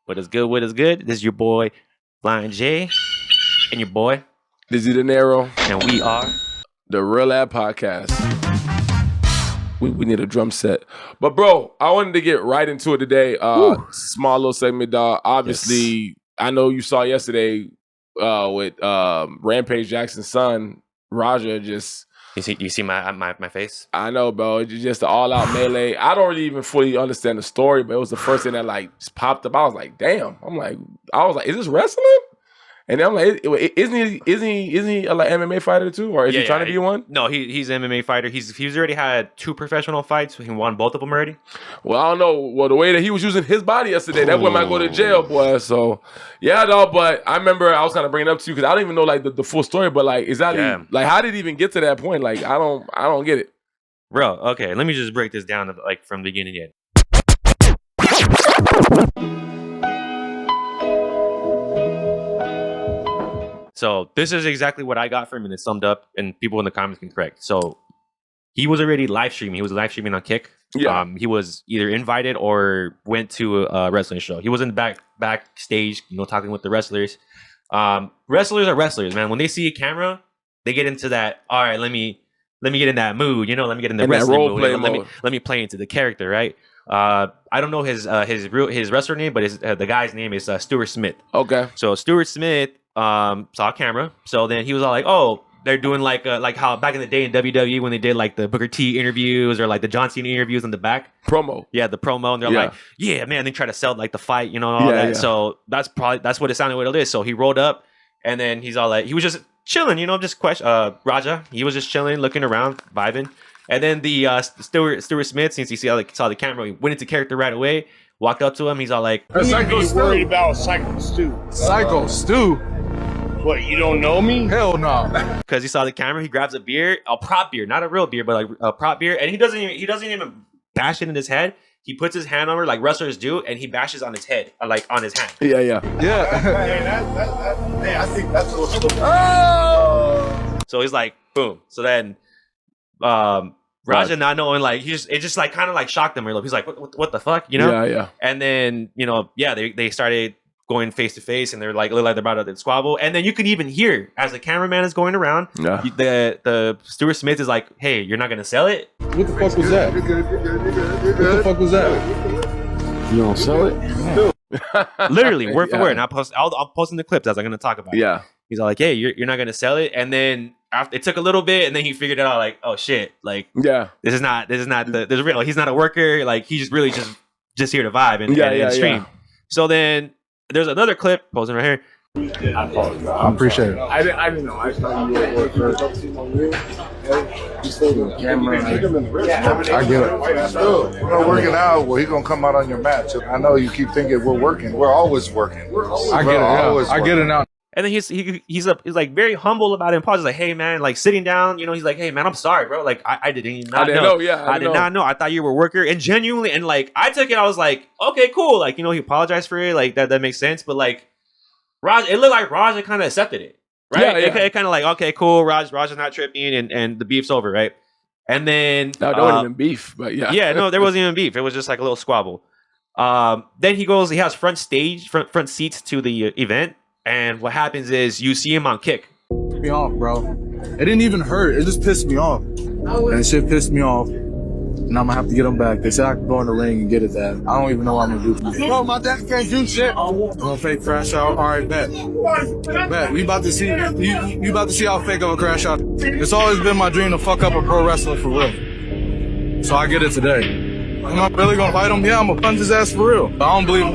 What is good? What is good? This is your boy, Blind J, and your boy, Dizzy De Niro, and we are the Real Ad Podcast. We need a drum set. But bro, I wanted to get right into it today. Small little segment, dog. Obviously, yes. I know you saw yesterday with Rampage Jackson's son, Raja, just... You see my face? I know, bro. It's just an all-out melee. I don't really even fully understand the story, but it was the first thing that like just popped up. I was like, damn. I was like, is this wrestling? And then I'm like, isn't he a like MMA fighter too, or is he trying to be one? No, he's an MMA fighter. He's already had 2 professional fights. He won both of them already. Well, I don't know. Well, the way that he was using his body yesterday, that boy might go to jail, boy. So yeah, dog. But I remember I was kind of bringing it up to you because I don't even know like the full story. But like, exactly, like how did he even get to that point? Like, I don't get it, bro. Okay, let me just break this down like from the beginning yet. So this is exactly what I got from him, and it's summed up, and people in the comments can correct. So he was already live streaming. He was live streaming on Kick. Yeah. He was either invited or went to a wrestling show. He was in the backstage, talking with the wrestlers. Wrestlers are wrestlers, man. When they see a camera, they get into that. All right, let me get in that mood. Let me get in the wrestling mood. Let me play into the character, right? I don't know his wrestler name, but the guy's name is Stuart Smith. Okay. So Stuart Smith saw a camera. So then he was all like, oh, they're doing like how back in the day in WWE when they did like the Booker T interviews or like the John Cena interviews in the back. Promo. Yeah, the promo. And they're like, yeah, man, they try to sell like the fight, all that. Yeah. So that's what it sounded what it is. So he rolled up and then he's all like, he was just chilling, just Raja. He was just chilling, looking around, vibing. And then the Stuart Smith, since he saw the camera, he went into character right away, walked up to him. He's all like, Psycho Stu. Worried about Psycho Stu. Psycho Stu? What, you don't know me? Hell no. Because he saw the camera, he grabs a beer, a prop beer, not a real beer, but like a prop beer, and he doesn't even bash it in his head. He puts his hand over like wrestlers do, and he bashes on his head, like on his hand. Yeah. Hey, I think that's what's going on. Oh! So he's like, boom. So then, Raja not knowing, like it just like kind of like shocked him a little. He's like, what the fuck, Yeah. And then they started going face to face, and they're like they're about to squabble. And then you can even hear as the cameraman is going around, the Stuart Smith is like, hey, you're not gonna sell it? What the fuck was that? What the fuck was that? You don't sell it? Literally word for word. And I'm posting the clips as I'm gonna talk about it. Yeah. He's all like, hey, you're not gonna sell it. And then after it took a little bit, and then he figured it out, like, oh shit, like, this is not the real. He's not a worker. Like, he's just really just here to vibe and stream. Yeah. So then there's another clip posting right here. I appreciate it. I didn't know. I thought you were at work. I get it. We're working out. Well, he's gonna come out on your match. I know you keep thinking we're working. We're always working. I get it. I get it now. And then he's like very humble about it. And Paul's like, hey man, like sitting down, he's like, hey man, I'm sorry, bro. Like I didn't know. I did not know. I thought you were a worker. And genuinely, and like I took it, I was like, okay, cool. Like, he apologized for it. Like that makes sense. But like it looked like Raja kind of accepted it. Right? Yeah. It kind of like, okay, cool. Raja's not tripping and the beef's over, right? And then no, there wasn't even beef, but yeah. Yeah, no, there wasn't even beef. It was just like a little squabble. Then he has front seats to the event. And what happens is you see him on Kick. Pissed me off, bro. It didn't even hurt. It just pissed me off. And shit pissed me off. And I'm gonna have to get him back. They said I can go in the ring and get it that. I don't even know what I'm gonna do. Bro, my dad can't do shit. I'm gonna fake crash out. All right, bet. We about to see. You about to see how fake of a crash out. It's always been my dream to fuck up a pro wrestler for real. So I get it today. Am I really gonna fight him? Yeah, I'm gonna punch his ass for real. I don't believe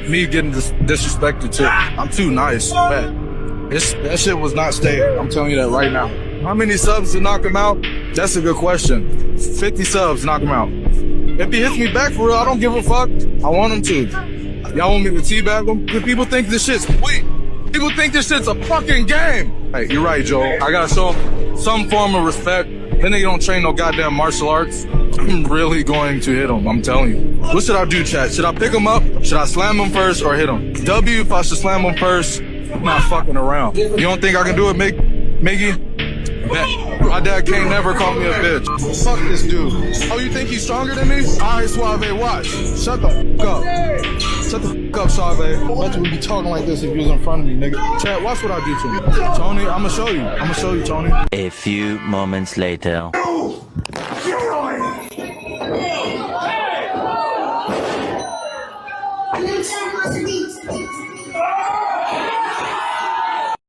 me getting disrespected too. I'm too nice, man. That shit was not staying. I'm telling you that right now. How many subs to knock him out? That's a good question. 50 subs, knock him out. If he hits me back for real, I don't give a fuck. I want him to. Y'all want me to teabag him? People think this shit's sweet. People think this shit's a fucking game. Hey, you're right, Joe. I gotta show him some form of respect. Then they don't train no goddamn martial arts. I'm really going to hit him, I'm telling you. What should I do, chat? Should I pick him up? Should I slam him first or hit him? W, if I should slam him first, I'm not fucking around. You don't think I can do it, Miggy? My dad can't never call me a bitch. Fuck this dude. Oh, you think he's stronger than me? Alright, Suave, watch. Shut the fuck up. Shut the fuck up, Suave. What would be talking like this if you was in front of me, nigga? Chad, watch what I do to him. Tony, I'ma show you. I'ma show you, Tony. A few moments later.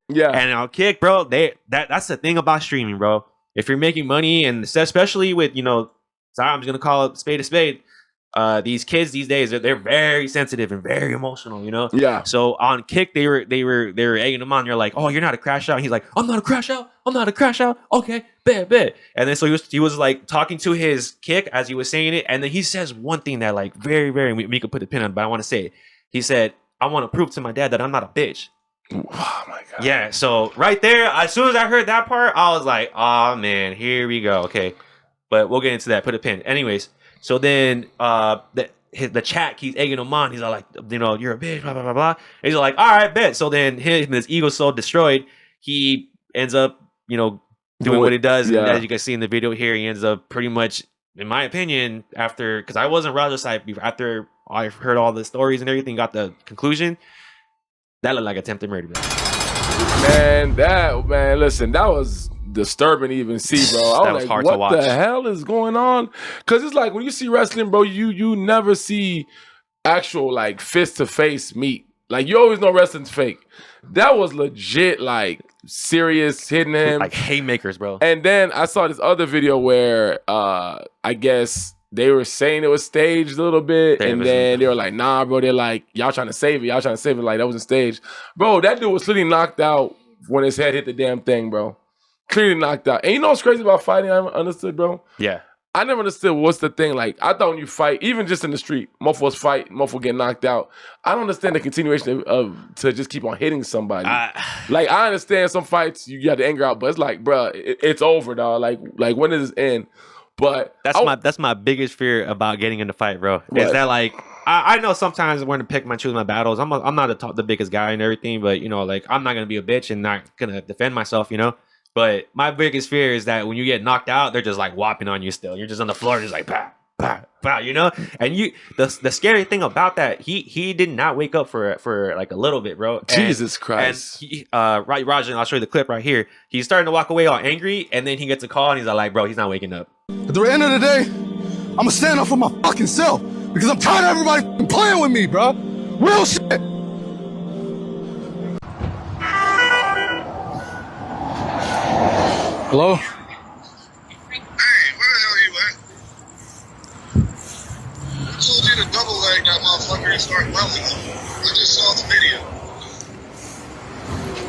Yeah. And on Kick, bro, that's the thing about streaming, bro. If you're making money, and especially with, sorry, I'm just gonna call it spade a spade. These kids these days, they're very sensitive and very emotional, Yeah. So on Kick, they were egging him on. They're like, "Oh, you're not a crash out." And he's like, "I'm not a crash out. I'm not a crash out." Okay, bet. And then so he was like talking to his Kick as he was saying it, and then he says one thing that like very, very, we could put the pin on, but I want to say it. He said, "I want to prove to my dad that I'm not a bitch." Oh my God. Yeah, so right there, as soon as I heard that part, I was like, "Oh man, here we go." Okay, but we'll get into that. Put a pin. Anyways, so then the chat keeps egging him on. He's all like, "You're a bitch," blah blah blah blah. And he's like, "All right, bet." So then his ego's so destroyed, he ends up, doing what he does. Yeah. And as you can see in the video here, he ends up pretty much, in my opinion, because I wasn't Roger's side, after I heard all the stories and everything, got the conclusion. That looked like attempted murder, bro. Man, listen, that was disturbing to even see, bro. I was like, hard to what watch. the hell is going on? Because it's like when you see wrestling, bro, you never see actual like fist to face meet. Like you always know wrestling's fake. That was legit, like serious hitting him, like haymakers, bro. And then I saw this other video where I guess they were saying it was staged a little bit, and then they were like, "Nah, bro." They're like, "Y'all trying to save it? Y'all trying to save it?" Like that wasn't staged, bro. That dude was clearly knocked out when his head hit the damn thing, bro. Clearly knocked out. And you know what's crazy about fighting? I understood, bro. Yeah, I never understood what's the thing. Like I thought when you fight, even just in the street, motherfuckers fight, motherfuckers get knocked out. I don't understand the continuation of to just keep on hitting somebody. Like I understand some fights you got the anger out, but it's like, bro, it's over, dog. Like when does this end? But that's my biggest fear about getting in the fight, bro. Is that like I know sometimes when to pick choose my battles. I'm not the biggest guy and everything, but like I'm not gonna be a bitch and not gonna defend myself, But my biggest fear is that when you get knocked out, they're just like whopping on you still. You're just on the floor, just like pow, pow, pow, And the scary thing about that, he did not wake up for like a little bit, bro. Jesus Christ. And right, Roger, and I'll show you the clip right here. He's starting to walk away all angry, and then he gets a call, and he's like, bro, he's not waking up. At the end of the day, I'm gonna stand up for my fucking self because I'm tired of everybody playing with me, bro. Real shit. Hello? Hey, where the hell you at? I told you to double leg that motherfucker and start welding him. I just saw the video.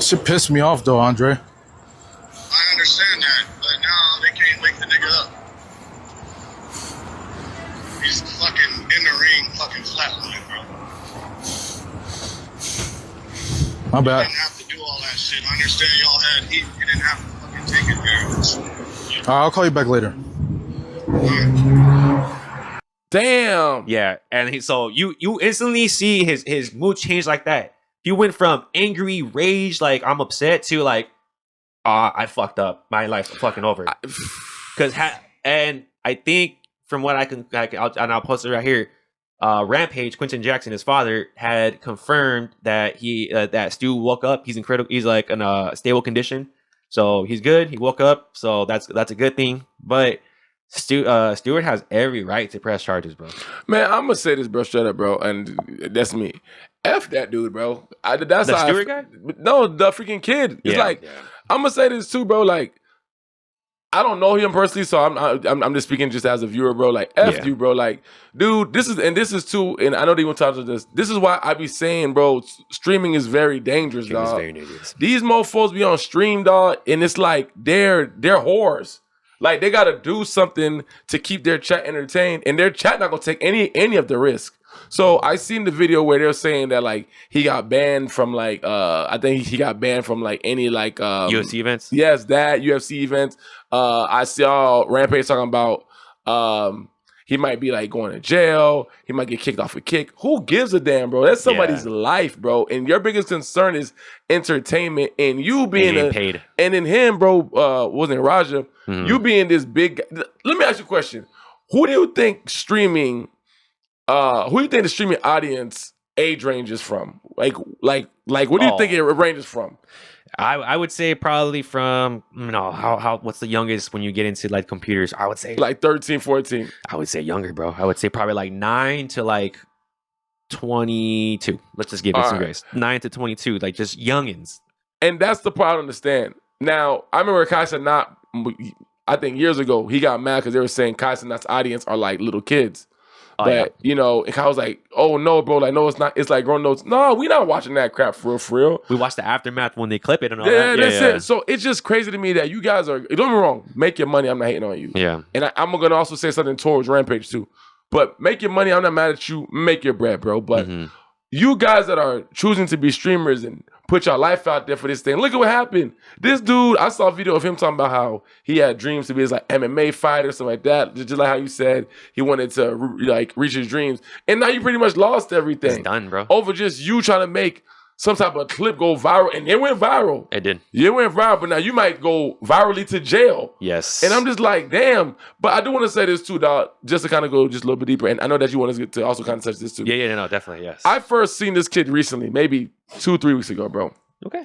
Shit pissed me off though, Andre. I understand that, but now they can't wake the nigga up. He's fucking in the ring, fucking flatline, bro. My You bad. didn't have to do all that shit. I understand y'all had heat. You didn't have to fucking take it there. I'll call you back later. Damn. Yeah, and so you instantly see his mood change like that. He went from angry rage, like I'm upset, to like, I fucked up. My life's fucking over. And I think from what I'll post it right here. Rampage, Quentin Jackson, his father, had confirmed that that Stu woke up. He's incredible. He's like in a stable condition, so he's good. He woke up, so that's a good thing. But Stewart has every right to press charges, bro. Man, I'm gonna say this, bro, straight up, bro, and that's me. F that dude, bro. That's The Stewart guy? No, the freaking kid. It's I'm gonna say this too, bro. Like, I don't know him personally, so I'm just speaking just as a viewer, bro. Like, F you, bro. Like, dude, this is too, and I know they won't talk to this. This is why I be saying, bro, streaming is very dangerous, dog. Very dangerous. These mofos be on stream, dog, and it's like they're whores. Like they gotta do something to keep their chat entertained, and their chat not gonna take any of the risk. So I seen the video where they're saying that like he got banned from like I think he got banned from like any like UFC events. Yes, that UFC events. I saw Rampage talking about he might be like going to jail. He might get kicked off a kick. Who gives a damn, bro? That's somebody's life, bro. And your biggest concern is entertainment and you being paid. And in him, bro, wasn't it Raja? You being this big. Let me ask you a question. Who do you think streaming? Who do you think the streaming audience age ranges from? Like, what do you think it ranges from? I would say probably from, how what's the youngest when you get into like computers? I would say like 13, 14. I would say younger, bro. I would say probably like 9 to like 22. Let's just give it some grace. 9 to 22, like just youngins. And that's the part I understand. Now, I remember Kai Cenat, I think years ago, he got mad because they were saying Kai Cenat's audience are like little kids. And Kai was like, oh no, bro, like, no, it's not. It's like grown notes. No, we not watching that crap for real. We watch the aftermath when they clip it and all that. That's it. So it's just crazy to me that you guys are, don't get me wrong, make your money. I'm not hating on you. Yeah. And I'm going to also say something towards Rampage too. But make your money. I'm not mad at you. Make your bread, bro. But you guys that are choosing to be streamers and put your life out there for this thing. Look at what happened. This dude, I saw a video of him talking about how he had dreams to be this like MMA fighter, something like that. Just like how you said he wanted to like reach his dreams. And now you pretty much lost everything. It's done, bro. Over just you trying to make some type of clip go viral. And it went viral. It did. It went viral, but now you might go virally to jail. Yes. And I'm just like, damn. But I do want to say this too, dog, just to kind of go just a little bit deeper. And I know that you want us to also kind of touch this too. Yeah, no, definitely, yes. I first seen this kid recently, maybe 2-3 weeks ago, bro. Okay.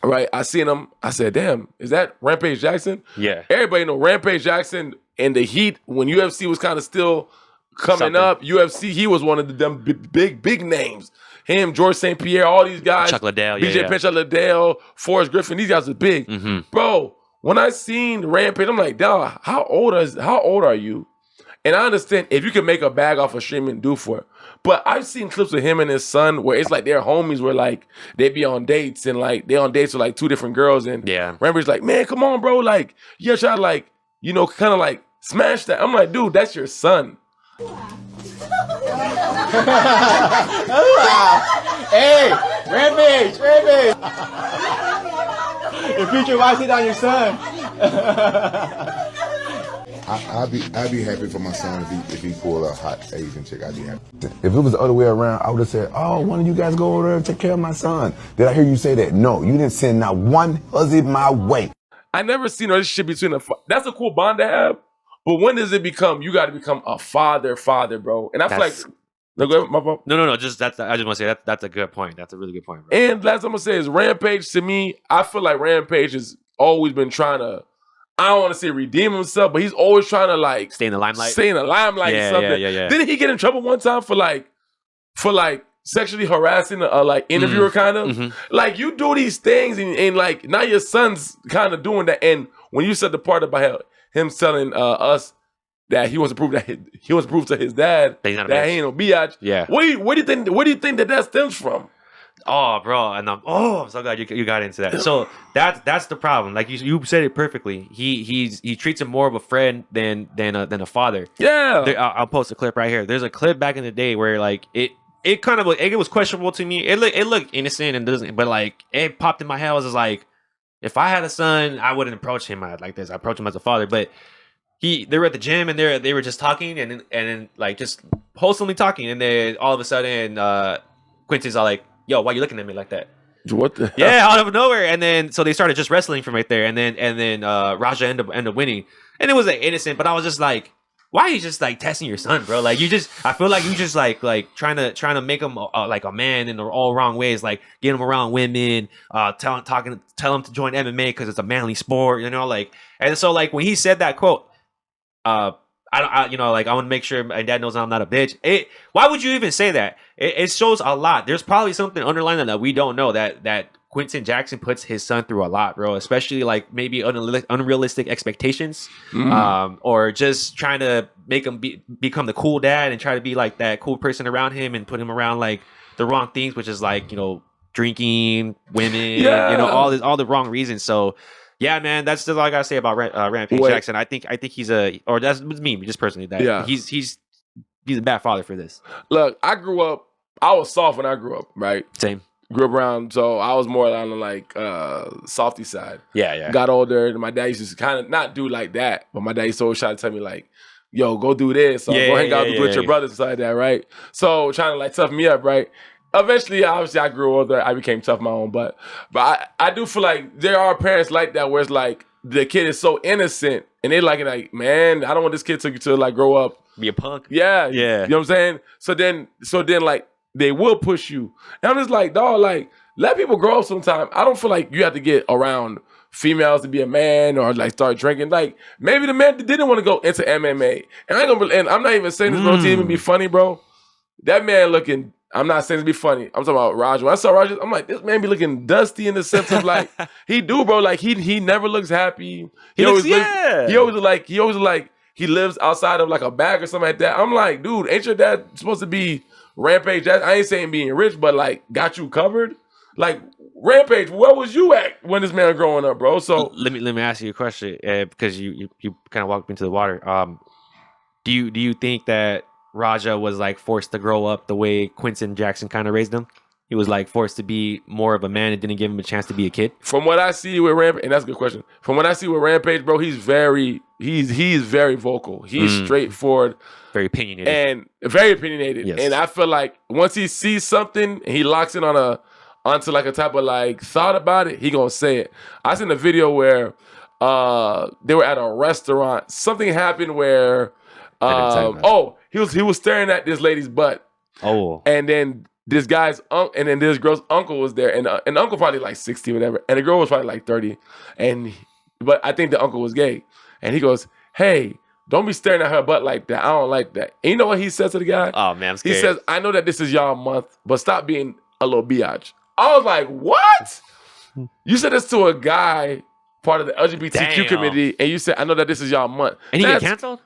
Right, I seen him. I said, "Damn, is that Rampage Jackson?" Yeah. Everybody know Rampage Jackson in the heat when UFC was kind of still coming up. UFC, he was one of them big names. Him, George St. Pierre, all these guys. Chuck Liddell, BJ Penn, Chuck Liddell, Forrest Griffin. These guys are big, bro. When I seen Rampage, I'm like, "Dawg, how old are you?" And I understand if you can make a bag off of streaming, do for it. But I've seen clips of him and his son where it's like their homies where like they be on dates and like they on dates with like 2 different girls and Rampage's like, man, come on, bro, like you gotta try to like, kind of like smash that. I'm like, dude, that's your son. Hey, Rampage. Your future wife hit on your son. I'd be happy for my son if he pulled a hot Asian chick. I'd be happy. If it was the other way around, I would have said, "Oh, why don't you guys go over there and take care of my son?" Did I hear you say that? No, you didn't send not one husband my way. I never seen a relationship between that's a cool bond to have. But when does it become? You got to become a father, bro. And I feel like. No, go ahead, my fault. No. I just want to say that's a good point. That's a really good point, bro. And last I'm gonna say is Rampage. To me, I feel like Rampage has always been trying to. I don't want to say redeem himself, but he's always trying to like stay in the limelight. Yeah, something. Yeah. Didn't he get in trouble one time for sexually harassing a like interviewer kind of? Like you do these things and like now your son's kind of doing that. And when you said the part about him telling us that he wants to prove to his dad that he ain't no biatch. Yeah. Where do you think that stems from? Oh, bro, and I'm so glad you got into that. So that's the problem. Like you said it perfectly. He treats him more of a friend than a father. Yeah. I'll post a clip right here. There's a clip back in the day where like it was questionable to me. It looked innocent and doesn't, but like it popped in my head. I was just like, if I had a son, I wouldn't approach him like this. I approach him as a father, but. They were at the gym and they were just talking and then like just wholesomely talking and then all of a sudden Quincy's all like, yo, why you looking at me like that? What the hell? Yeah, out of nowhere. And then so they started just wrestling from right there and then Raja ended up winning. And it was like innocent, but I was just like, why are you just like testing your son, bro? Like I feel like you just like trying to make him like a man in the all wrong ways, like get him around women, tell him to join MMA because it's a manly sport, like. And so like when he said that quote, I want to make sure my dad knows I'm not a bitch. Why would you even say that? It shows a lot. There's probably something underlying that we don't know that Quinton Jackson puts his son through a lot, bro. Especially like maybe unrealistic expectations, or just trying to make him become the cool dad and try to be like that cool person around him and put him around like the wrong things, which is like drinking, women, all the wrong reasons. So. Yeah, man, that's just all I gotta say about Rampage Wait. Jackson. I think he's or that's me, just personally. That Yeah. he's a bad father for this. Look, I was soft when I grew up, right? Same. Grew up around, so I was more on the like softy side. Yeah. Got older, and my dad used to kind of not do like that, but my dad used to always try to tell me like, "Yo, go do this, or go hang out with your brothers and stuff like that," right? So trying to like toughen me up, right? Eventually, obviously, I grew older. I became tough my own, but I do feel like there are parents like that where it's like the kid is so innocent, and they like, man, I don't want this kid to like grow up. Be a punk. Yeah. Yeah. You know what I'm saying? So then like they will push you. And I'm just like, dog, like let people grow up sometime. I don't feel like you have to get around females to be a man or like start drinking. Like maybe the man didn't want to go into MMA. And I'm not even saying this bro to even be funny, bro. That man looking, I'm not saying to be funny. I'm talking about Roger. When I saw Roger, I'm like, this man be looking dusty in the sense of like he do, bro. Like he never looks happy. He always like he lives outside of like a bag or something like that. I'm like, dude, ain't your dad supposed to be Rampage? I ain't saying being rich, but like got you covered. Like Rampage, where was you at when this man growing up, bro? So let me ask you a question because you kind of walked into the water. Do you think that Raja was like forced to grow up the way Quinton Jackson kind of raised him? He was like forced to be more of a man and didn't give him a chance to be a kid. From what I see with Rampage, and that's a good question. From what I see with Rampage, bro, he's very vocal. He's straightforward, very opinionated, and very opinionated. Yes. And I feel like once he sees something, and he locks in onto like a type of like thought about it, he gonna say it. I seen a video where they were at a restaurant. Something happened where he was staring at this lady's butt. Oh, and then this guy's and then this girl's uncle was there, and the uncle probably like 60 or whatever, and the girl was probably like 30, but I think the uncle was gay, and he goes, "Hey, don't be staring at her butt like that. I don't like that." And you know what he says to the guy? Oh man, I'm scared. He says, "I know that this is y'all month, but stop being a little biatch." I was like, "What? You said this to a guy part of the LGBTQ community, and you said, I know that this is y'all month." And he get canceled?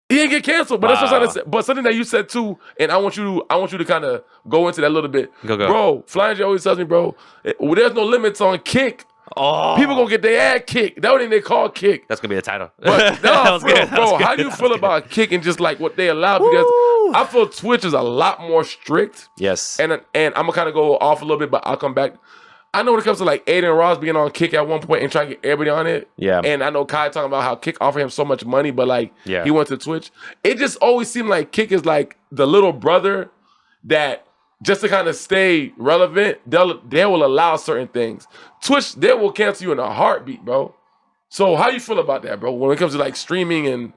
He didn't get canceled, but that's what I said. But something that you said too, and I want you to kind of go into that a little bit. Go. Bro, Flying J always tells me, bro, there's no limits on kick. Oh, people gonna get their ass kicked. That's what they call kick. That's gonna be the title. But no, bro, how do you feel about kick and just like what they allow? Because I feel Twitch is a lot more strict. Yes, and I'm gonna kind of go off a little bit, but I'll come back. I know when it comes to like Aiden Ross being on Kick at one point and trying to get everybody on it. Yeah. And I know Kai talking about how Kick offered him so much money, but like he went to Twitch. It just always seemed like Kick is like the little brother that just to kind of stay relevant, they will allow certain things. Twitch, they will cancel you in a heartbeat, bro. So how you feel about that, bro? When it comes to like streaming and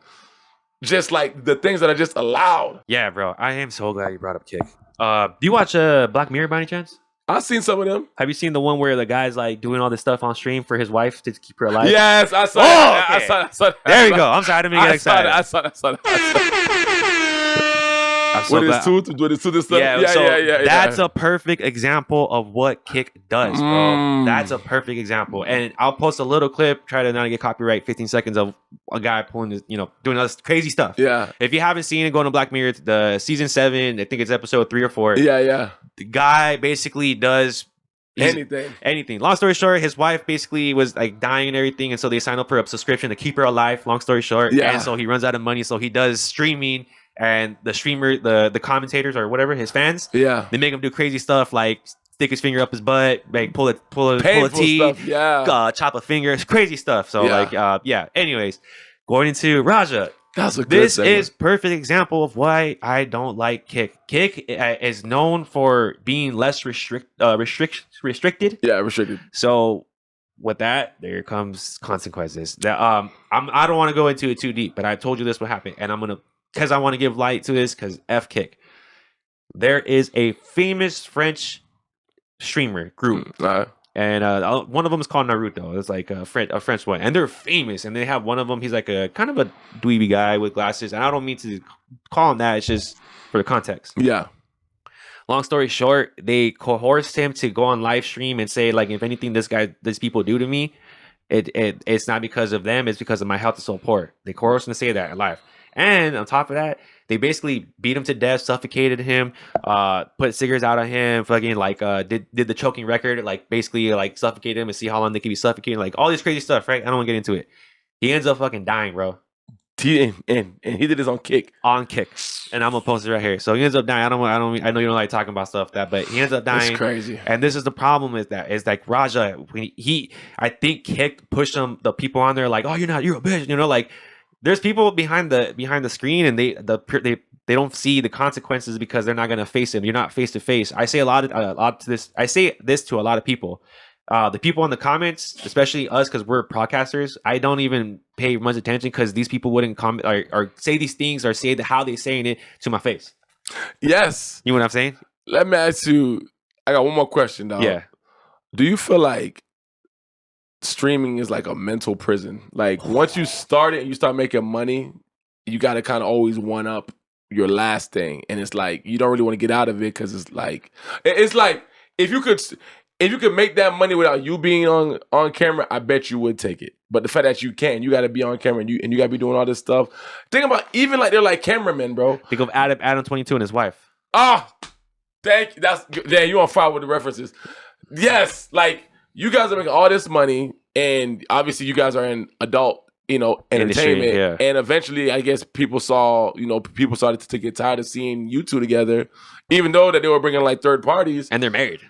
just like the things that are just allowed. Yeah, bro. I am so glad you brought up Kick. Do you watch Black Mirror by any chance? I've seen some of them. Have you seen the one where the guy's like doing all this stuff on stream for his wife to keep her alive? Yes, I saw that. Okay. I saw that. There you go. I'm sorry, I didn't get excited. I saw that. With his tooth and stuff. Yeah. That's a perfect example of what Kick does, bro. That's a perfect example. And I'll post a little clip, try to not get copyright, 15 seconds of a guy pulling this, doing all this crazy stuff. Yeah. If you haven't seen it, go to Black Mirror, the season 7, I think it's episode 3 or 4. Yeah. The guy basically does anything. Long story short, his wife basically was like dying and everything, and so they signed up for a subscription to keep her alive. Long story short, and so he runs out of money, so he does streaming, and the streamer, the commentators or whatever, his fans, they make him do crazy stuff like stick his finger up his butt, like pull a teeth, chop a finger, it's crazy stuff. So Anyways, going into Raja. This is perfect example of why I don't like Kick. Kick is known for being less restricted. Yeah, restricted. So with that, there comes consequences. I don't want to go into it too deep, but I told you this would happen, and because I want to give light to this, because F Kick. There is a famous French streamer group. And one of them is called Naruto. It's like a French one, and they're famous. And they have one of them. He's like a kind of a dweeby guy with glasses. And I don't mean to call him that. It's just for the context. Yeah. Long story short, they coerced him to go on live stream and say like, if anything these people do to me, it's not because of them. It's because of my health is so poor. They coerced him to say that live. And on top of that, they basically beat him to death, suffocated him, put cigarettes out on him, fucking like did the choking record, like basically like suffocate him and see how long they can be suffocating, like all this crazy stuff, right? I don't want to get into it. He ends up fucking dying, bro. And he did this on Kick. On Kick. And I'm gonna post it right here. So he ends up dying. I know you don't like talking about stuff that, but he ends up dying. That's crazy. And this is the problem is like Raja, when I think Kick pushed the people on there like, oh, you're a bitch, you know, like there's people behind the screen and they don't see the consequences because they're not gonna face them. You're not face to face. I say a lot to this. I say this to a lot of people. The people in the comments, especially us, because we're podcasters, I don't even pay much attention because these people wouldn't comment or say these things or say how they're saying it to my face. Yes. You know what I'm saying? Let me ask you, I got one more question, dog. Yeah. Do you feel like streaming is like a mental prison? Like once you start it and you start making money, you got to kind of always one up your last thing. And it's like, you don't really want to get out of it because it's like if you could make that money without you being on camera, I bet you would take it. But the fact that you can't, you got to be on camera and you got to be doing all this stuff. Think about even like they're like cameramen, bro. Think of Adam 22 and his wife. Thank you. Damn, you on fire with the references. Yes, like you guys are making all this money, and obviously you guys are in adult, entertainment. Industry, yeah. And eventually, I guess people started to get tired of seeing you two together, even though that they were bringing like third parties. And they're married.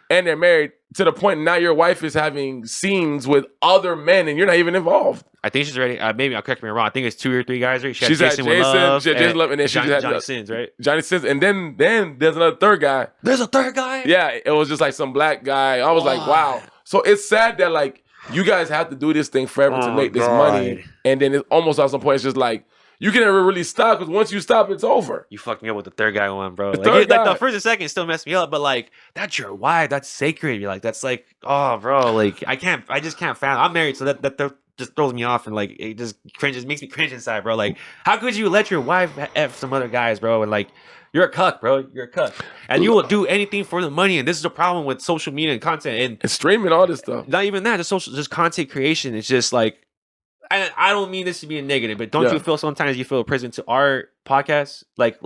To the point now your wife is having scenes with other men, and you're not even involved. I think she's ready. Maybe I'll correct me wrong. I think it's 2 or 3 guys. Right? She's had Jason Love, and then she had Johnny Sins, right? Johnny Sins, and then there's another third guy. There's a third guy. Yeah, it was just like some black guy. I was like, wow. So it's sad that like you guys have to do this thing forever to make this money, and then it's almost at some point it's just like you can never really stop because once you stop, it's over. You fucking up with the third guy one, bro. Like the first and second still messed me up, but like that's your wife. That's sacred. You're like that's like bro. Like I just can't fathom. I'm married, so that just throws me off and like it just makes me cringe inside, bro. Like how could you let your wife f some other guys, bro? And like you're a cuck, bro. You're a cuck, and you will do anything for the money. And this is the problem with social media and content and streaming all this stuff. Not even that, just content creation. It's just like. I don't mean this to be a negative, but don't you feel sometimes you feel a prison to our podcast? Like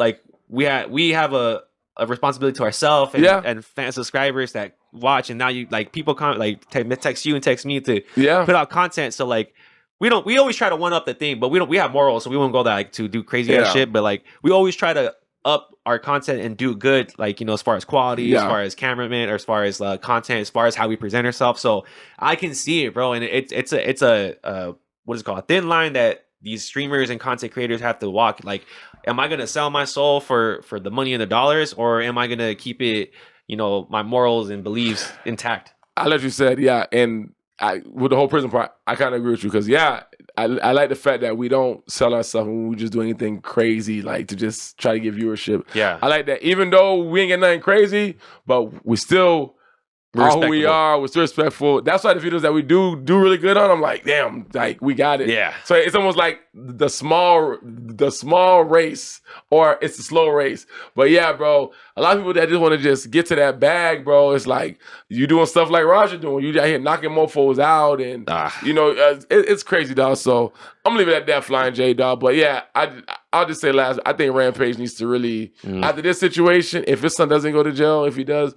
we have a responsibility to ourselves and fan subscribers that watch, and now you like people text you and text me to put out content. So like we always try to one up the thing, but we have morals, so we won't go that like to do crazy ass shit. But like we always try to up our content and do good, like as far as quality, as far as cameraman, or as far as content, as far as how we present ourselves. So I can see it, bro, and it's a what is it called? A thin line that these streamers and content creators have to walk. Like, am I gonna sell my soul for the money and the dollars, or am I gonna keep it, my morals and beliefs intact? I let you said, and with the whole prison part, I kind of agree with you because I like the fact that we don't sell ourselves and we just do anything crazy like to just try to get viewership. Yeah, I like that. Even though we ain't get nothing crazy, but we still. Who we are, we're still respectful. That's why the videos that we do really good on, I'm like, damn, like we got it. Yeah. So it's almost like the small race, or it's a slow race. But yeah, bro, a lot of people that just want to just get to that bag, bro. It's like you doing stuff like Roger doing. You out here knocking mofos out, and it's crazy, dog. So I'm gonna leave it at that, Flying J, dog. But yeah, I'll just say last, I think Rampage needs to really after this situation, if his son doesn't go to jail, if he does.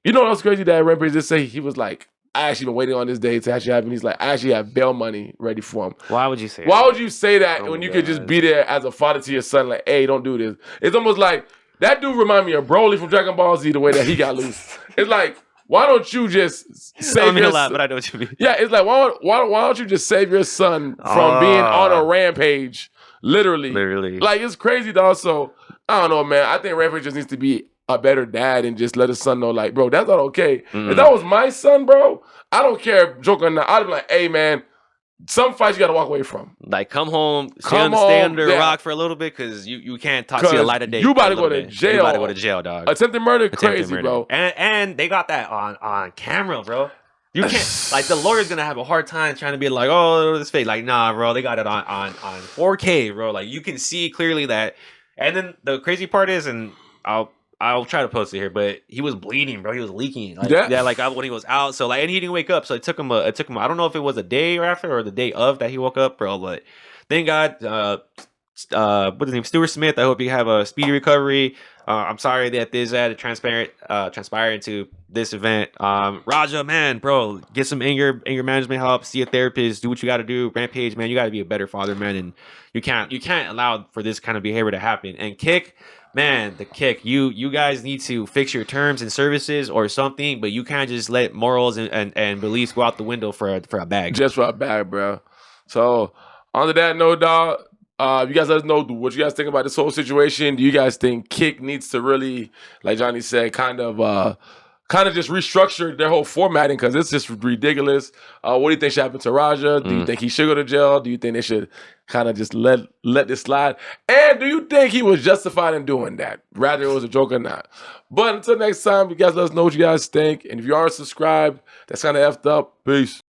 You know what's crazy that Rampage just say? He was like, I actually been waiting on this day to actually happen. He's like, I actually have bail money ready for him. Why would you say Why would you say that when you could just be there as a father to your son? Like, hey, don't do this. It's almost like, that dude remind me of Broly from Dragon Ball Z, the way that he got loose. It's like, why don't you just save your son? But I know what you mean. Yeah, it's like, why don't you just save your son from being on a rampage? Literally. Like, it's crazy, dog. So, I don't know, man. I think Rampage just needs to be a better dad and just let his son know, like, bro, that's not okay. If that was my son, bro, I don't care, joke or not. I'd be like, hey, man, some fights you got to walk away from. Like, come home, stay under a rock for a see because you can't see the light of day. You about to go to jail. You about to go to jail, dog. Attempted murder, crazy, bro. And they got that on camera, bro. You can't, like, the lawyer's going to have a hard time trying to be like, oh, this fake. Like, nah, bro, they got it on 4K, bro. Like, you can see clearly that. And then the crazy part is, and I'll try to post it here, but he was bleeding, bro. He was leaking. Like, when he was out. So, like, and he didn't wake up. So it took him, I don't know if it was a day or after or the day of that he woke up, bro. But thank God, what's his name, Stuart Smith. I hope you have a speedy recovery. I'm sorry that this had to transpire into this event. Raja, man, bro, get some anger management help. See a therapist. Do what you got to do. Rampage, man, you got to be a better father, man, and you can't allow for this kind of behavior to happen. And Kick, man, the Kick, you guys need to fix your terms and services or something, but you can't just let morals and beliefs go out the window for a bag. Just for a bag, bro. So on that note, dog. You guys let us know what you guys think about this whole situation. Do you guys think Kick needs to really, like Johnny said, kind of just restructure their whole formatting because it's just ridiculous? What do you think should happen to Raja? Do you think he should go to jail? Do you think they should kind of just let this slide? And do you think he was justified in doing that, rather it was a joke or not? But until next time, you guys let us know what you guys think. And if you aren't subscribed, that's kind of effed up. Peace.